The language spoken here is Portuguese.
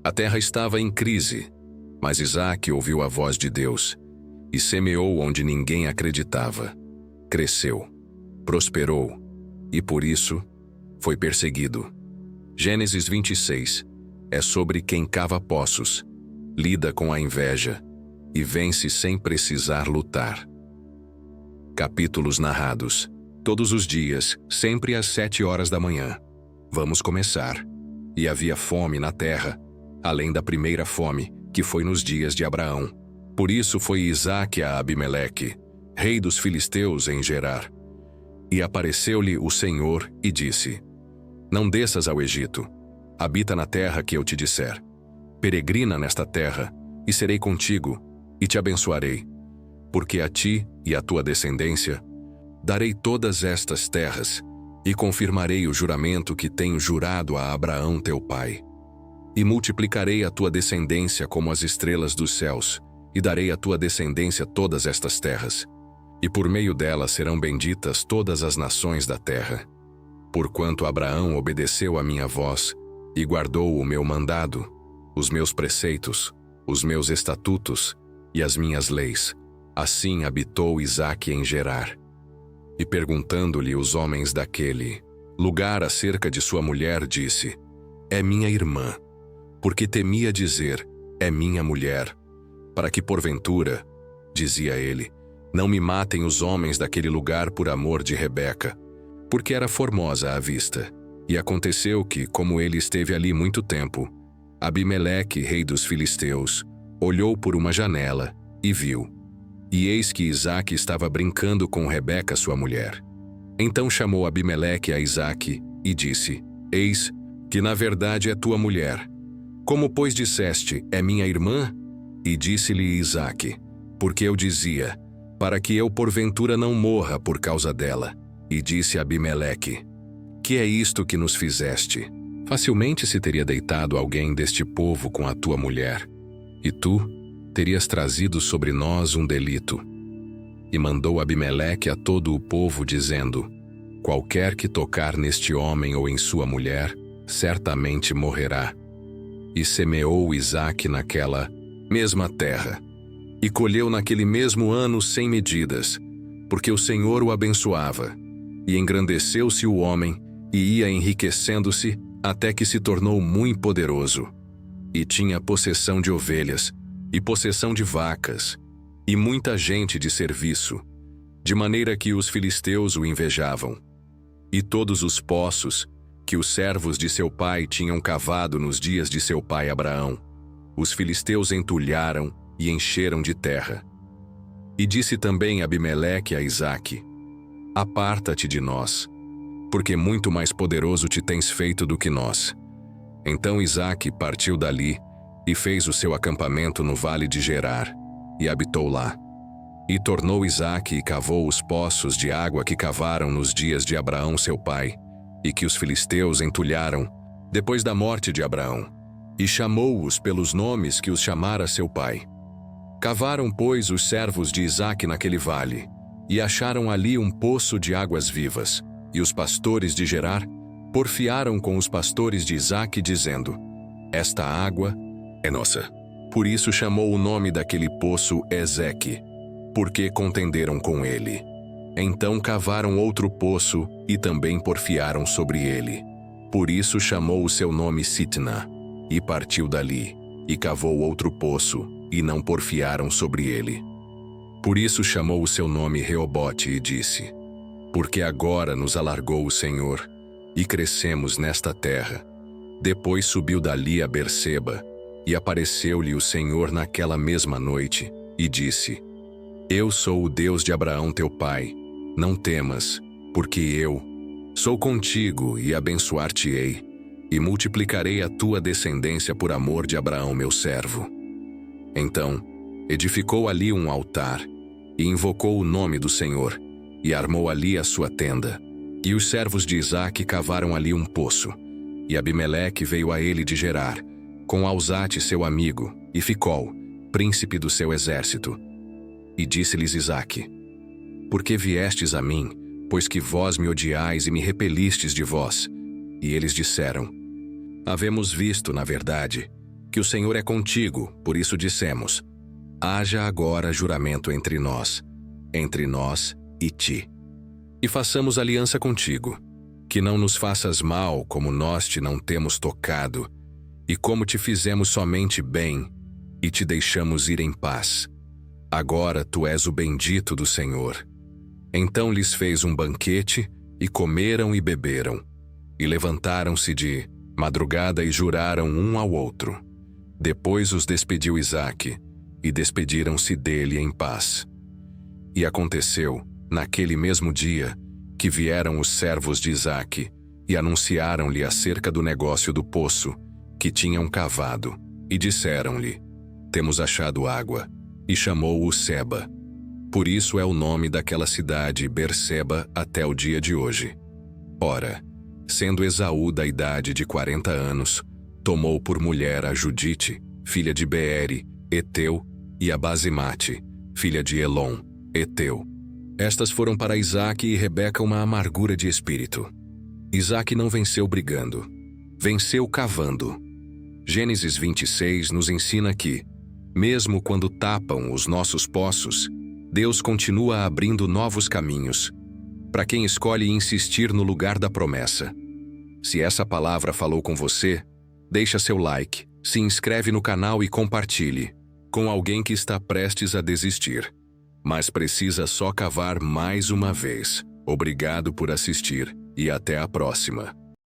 A terra estava em crise, mas Isaque ouviu a voz de Deus e semeou onde ninguém acreditava. Cresceu, prosperou e, por isso, foi perseguido. Gênesis 26 é sobre quem cava poços, lida com a inveja e vence sem precisar lutar. Capítulos narrados, todos os dias, sempre às 7 horas da manhã. Vamos começar. E havia fome na terra, além da primeira fome, que foi nos dias de Abraão. Por isso foi Isaque a Abimeleque, rei dos filisteus, em Gerar. E apareceu-lhe o Senhor e disse: Não desças ao Egito, habita na terra que eu te disser. Peregrina nesta terra, e serei contigo, e te abençoarei. Porque a ti e à tua descendência darei todas estas terras, e confirmarei o juramento que tenho jurado a Abraão teu pai. E multiplicarei a tua descendência como as estrelas dos céus, e darei à tua descendência todas estas terras. E por meio delas serão benditas todas as nações da terra. Porquanto Abraão obedeceu a minha voz, e guardou o meu mandado, os meus preceitos, os meus estatutos e as minhas leis, assim habitou Isaque em Gerar. E perguntando-lhe os homens daquele lugar acerca de sua mulher, disse: É minha irmã, porque temia dizer: É minha mulher, para que porventura, dizia ele, não me matem os homens daquele lugar por amor de Rebeca, porque era formosa à vista. E aconteceu que, como ele esteve ali muito tempo, Abimeleque, rei dos filisteus, olhou por uma janela e viu. E eis que Isaque estava brincando com Rebeca, sua mulher. Então chamou Abimeleque a Isaque e disse: Eis que na verdade é tua mulher. Como, pois, disseste: É minha irmã? E disse-lhe Isaque: Porque eu dizia: Para que eu porventura não morra por causa dela. E disse Abimeleque: Que é isto que nos fizeste? Facilmente se teria deitado alguém deste povo com a tua mulher, e tu terias trazido sobre nós um delito. E mandou Abimeleque a todo o povo, dizendo: Qualquer que tocar neste homem ou em sua mulher, certamente morrerá. E semeou Isaque naquela mesma terra, e colheu naquele mesmo ano 100 medidas, porque o Senhor o abençoava. E engrandeceu-se o homem, e ia enriquecendo-se, até que se tornou muito poderoso. E tinha possessão de ovelhas, e possessão de vacas, e muita gente de serviço, de maneira que os filisteus o invejavam. E todos os poços que os servos de seu pai tinham cavado nos dias de seu pai Abraão, os filisteus entulharam e encheram de terra. E disse também Abimeleque a Isaque: Aparta-te de nós, porque muito mais poderoso te tens feito do que nós. Então Isaque partiu dali, e fez o seu acampamento no vale de Gerar, e habitou lá. E tornou Isaque e cavou os poços de água que cavaram nos dias de Abraão seu pai, e que os filisteus entulharam, depois da morte de Abraão, e chamou-os pelos nomes que os chamara seu pai. Cavaram, pois, os servos de Isaque naquele vale, e acharam ali um poço de águas vivas, e os pastores de Gerar porfiaram com os pastores de Isaque, dizendo: Esta água é nossa. Por isso chamou o nome daquele poço Ezeque, porque contenderam com ele. Então cavaram outro poço, e também porfiaram sobre ele. Por isso chamou o seu nome Sitna, e partiu dali, e cavou outro poço, e não porfiaram sobre ele. Por isso chamou o seu nome Reobote, e disse: Porque agora nos alargou o Senhor, e crescemos nesta terra. Depois subiu dali a Berseba, e apareceu-lhe o Senhor naquela mesma noite, e disse: Eu sou o Deus de Abraão teu pai, não temas, porque eu sou contigo e abençoar-te-ei, e multiplicarei a tua descendência por amor de Abraão meu servo. Então edificou ali um altar, e invocou o nome do Senhor, e armou ali a sua tenda. E os servos de Isaque cavaram ali um poço, e Abimeleque veio a ele de Gerar, com Alzate seu amigo, e Ficol, príncipe do seu exército. E disse-lhes Isaque: Por que viestes a mim, pois que vós me odiais e me repelistes de vós? E eles disseram: Havemos visto, na verdade, que o Senhor é contigo, por isso dissemos: haja agora juramento entre nós e ti. E façamos aliança contigo, que não nos faças mal como nós te não temos tocado, e como te fizemos somente bem, e te deixamos ir em paz. Agora tu és o bendito do Senhor. Então lhes fez um banquete, e comeram e beberam, e levantaram-se de madrugada e juraram um ao outro. Depois os despediu Isaque, e despediram-se dele em paz. E aconteceu, naquele mesmo dia, que vieram os servos de Isaque, e anunciaram-lhe acerca do negócio do poço, que tinham cavado, e disseram-lhe: temos achado água, e chamou-o Seba. Por isso é o nome daquela cidade Berseba até o dia de hoje. Ora, sendo Esaú da idade de 40 anos, tomou por mulher a Judite, filha de Beere, Eteu, e a Basemate, filha de Elon, Eteu. Estas foram para Isaque e Rebeca uma amargura de espírito. Isaque não venceu brigando, venceu cavando. Gênesis 26 nos ensina que, mesmo quando tapam os nossos poços, Deus continua abrindo novos caminhos, para quem escolhe insistir no lugar da promessa. Se essa palavra falou com você, deixa seu like, se inscreve no canal e compartilhe com alguém que está prestes a desistir, mas precisa só cavar mais uma vez. Obrigado por assistir e até a próxima.